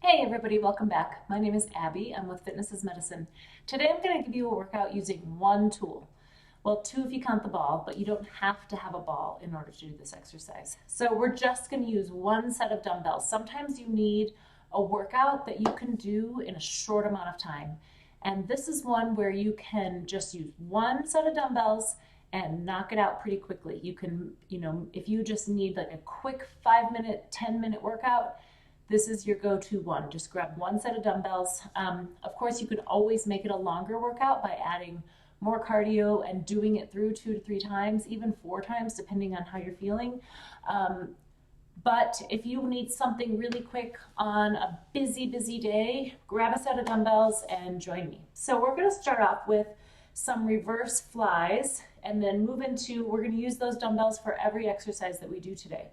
Hey everybody, welcome back. My name is Abby. I'm with Fitness is Medicine. Today I'm going to give you a workout using one tool. Well, two if you count the ball, but you don't have to have a ball in order to do this exercise. So we're just going to use one set of dumbbells. Sometimes you need a workout that you can do in a short amount of time. And this is one where you can just use one set of dumbbells and knock it out pretty quickly. You can, if you just need like a quick 5-minute, 10-minute workout, this is your go-to one. Just grab one set of dumbbells. Of course, you can always make it a longer workout by adding more cardio and doing it through 2 to 3 times, even 4 times, depending on how you're feeling. But if you need something really quick on a busy day, grab a set of dumbbells and join me. So we're going to start off with some reverse flies and then move into, we're going to use those dumbbells for every exercise that we do today.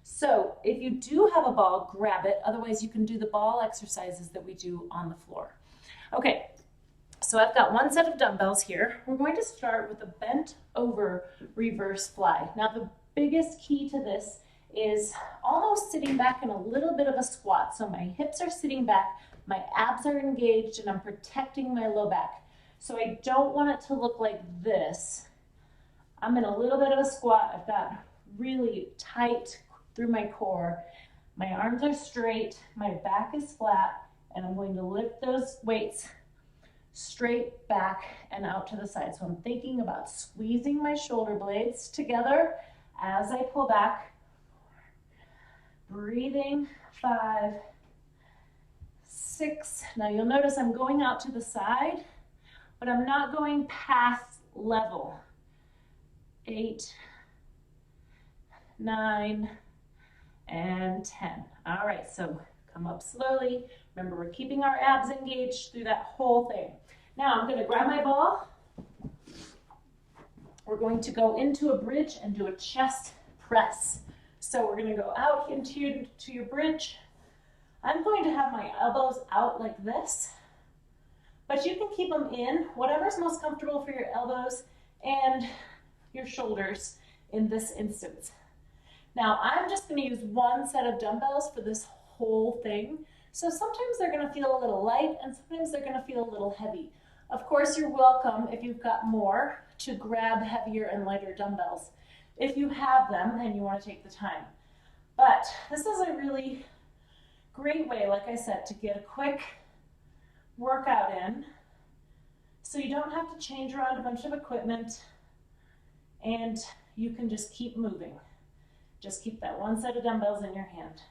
So if you do have a ball, grab it. Otherwise, you can do the ball exercises that we do on the floor. Okay, so I've got one set of dumbbells here. We're going to start with a bent over reverse fly. Now, the biggest key to this is almost sitting back in a little bit of a squat. So my hips are sitting back, my abs are engaged, and I'm protecting my low back. So I don't want it to look like this. I'm in a little bit of a squat. I've got really tight through my core. My arms are straight, my back is flat, and I'm going to lift those weights straight back and out to the side. So I'm thinking about squeezing my shoulder blades together as I pull back. Breathing, 5, 6. Now you'll notice I'm going out to the side, but I'm not going past level. 8, 9, and 10. All right, so come up slowly. Remember, we're keeping our abs engaged through that whole thing. Now I'm going to grab my ball. We're going to go into a bridge and do a chest press. So we're going to go out into your bridge. I'm going to have my elbows out like this, but you can keep them in, whatever's most comfortable for your elbows and your shoulders in this instance. Now, I'm just going to use one set of dumbbells for this whole thing. So sometimes they're going to feel a little light and sometimes they're going to feel a little heavy. Of course, you're welcome, if you've got more, to grab heavier and lighter dumbbells if you have them and you want to take the time. But this is a really great way, like I said, to get a quick workout in so you don't have to change around a bunch of equipment and you can just keep moving. Just keep that one set of dumbbells in your hand.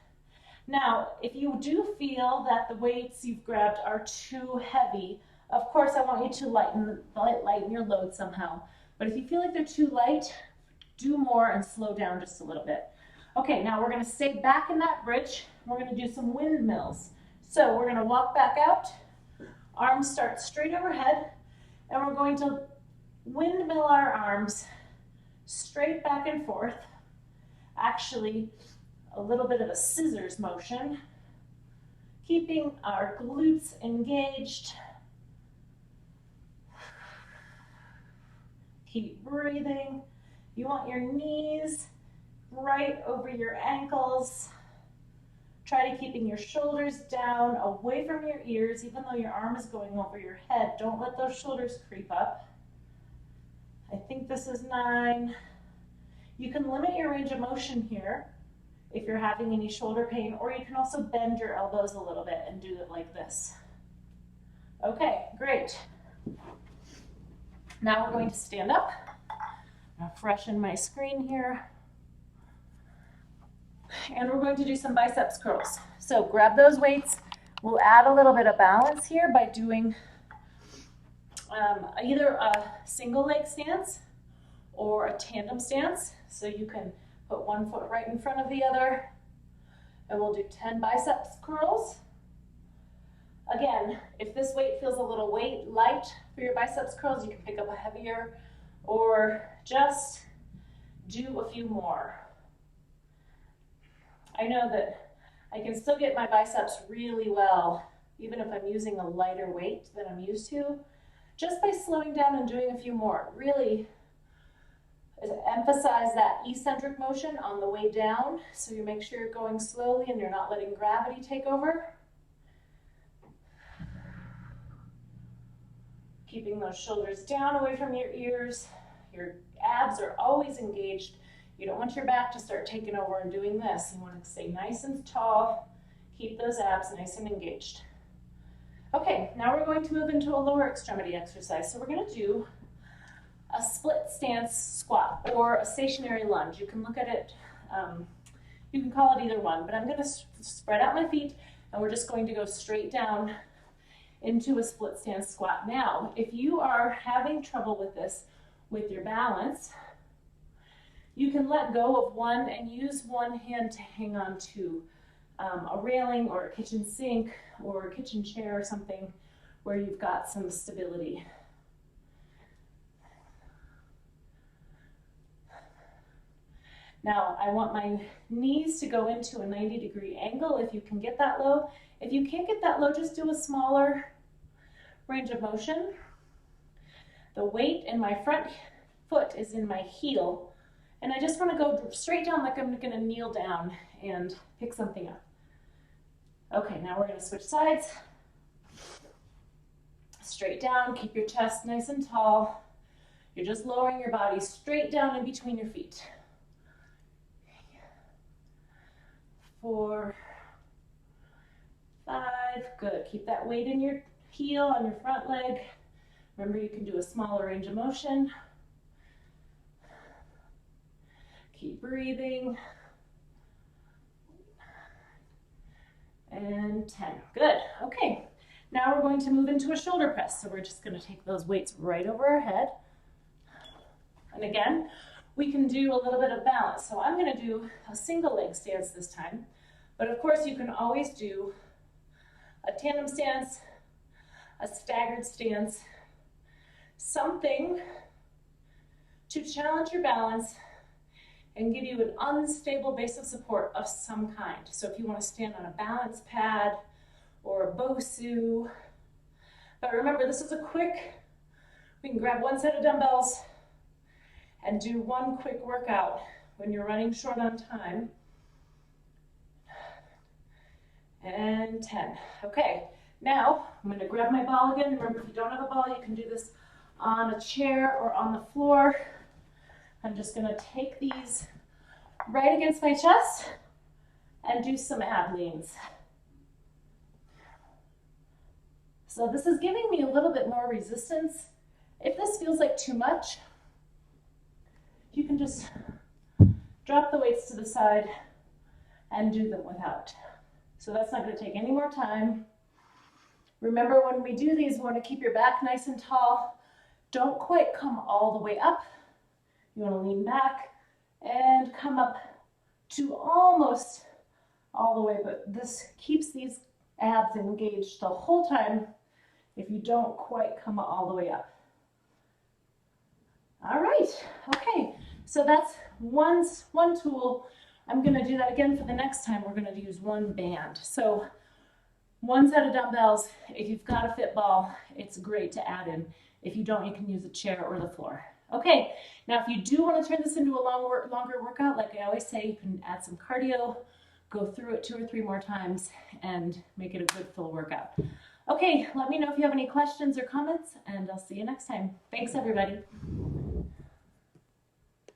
Now, if you do feel that the weights you've grabbed are too heavy, of course I want you to lighten your load somehow. But if you feel like they're too light, do more and slow down just a little bit. Okay, now we're going to stay back in that bridge. We're going to do some windmills. So we're going to walk back out, arms start straight overhead, and we're going to windmill our arms straight back and forth. Actually, a little bit of a scissors motion, keeping our glutes engaged. Keep breathing. You want your knees right over your ankles. Try to keeping your shoulders down, away from your ears, even though your arm is going over your head. Don't let those shoulders creep up. I think this is 9. You can limit your range of motion here if you're having any shoulder pain, or you can also bend your elbows a little bit and do it like this. Okay, great. Now we're going to stand up. I'll freshen my screen here. And we're going to do some biceps curls. So grab those weights. We'll add a little bit of balance here by doing either a single leg stance or a tandem stance. So you can put one foot right in front of the other. And we'll do 10 biceps curls. Again, if this weight feels a little light for your biceps curls, you can pick up a heavier or just do a few more. I know that I can still get my biceps really well, even if I'm using a lighter weight than I'm used to, just by slowing down and doing a few more. Really emphasize that eccentric motion on the way down, so you make sure you're going slowly and you're not letting gravity take over. Keeping those shoulders down away from your ears. Your abs are always engaged. You don't want your back to start taking over and doing this. You want to stay nice and tall. Keep those abs nice and engaged. Okay, now we're going to move into a lower extremity exercise. So we're going to do a split stance squat or a stationary lunge. You can look at it, you can call it either one, but I'm going to spread out my feet and we're just going to go straight down into a split stance squat. Now, if you are having trouble with this, with your balance, you can let go of one and use one hand to hang on to a railing or a kitchen sink or a kitchen chair or something where you've got some stability. Now, I want my knees to go into a 90-degree angle if you can get that low. If you can't get that low, just do a smaller range of motion. The weight in my front foot is in my heel, and I just want to go straight down like I'm going to kneel down and pick something up. Okay, now we're going to switch sides. Straight down, keep your chest nice and tall. You're just lowering your body straight down in between your feet. 4, 5, good. Keep that weight in your heel on your front leg. Remember, you can do a smaller range of motion. Keep breathing. And 10, good. Okay, now we're going to move into a shoulder press. So we're just going to take those weights right over our head. And again, we can do a little bit of balance. So I'm going to do a single leg stance this time. But of course, you can always do a tandem stance, a staggered stance, something to challenge your balance and give you an unstable base of support of some kind. So if you want to stand on a balance pad or a BOSU, but remember, this is a quick, we can grab one set of dumbbells and do one quick workout when you're running short on time. And 10. Okay, now I'm going to grab my ball again. Remember, if you don't have a ball, you can do this on a chair or on the floor. I'm just going to take these right against my chest and do some ab leans. So this is giving me a little bit more resistance. If this feels like too much, you can just drop the weights to the side and do them without. So that's not going to take any more time. Remember, when we do these, we want to keep your back nice and tall. Don't quite come all the way up. You want to lean back and come up to almost all the way, but this keeps these abs engaged the whole time if you don't quite come all the way up. All right, okay, so that's one tool. I'm going to do that again for the next time. We're going to use one band. So one set of dumbbells. If you've got a fit ball, it's great to add in. If you don't, you can use a chair or the floor. Okay, now if you do want to turn this into a longer workout, like I always say, you can add some cardio, go through it 2 or 3 more times, and make it a good full workout. Okay, let me know if you have any questions or comments, and I'll see you next time. Thanks, everybody.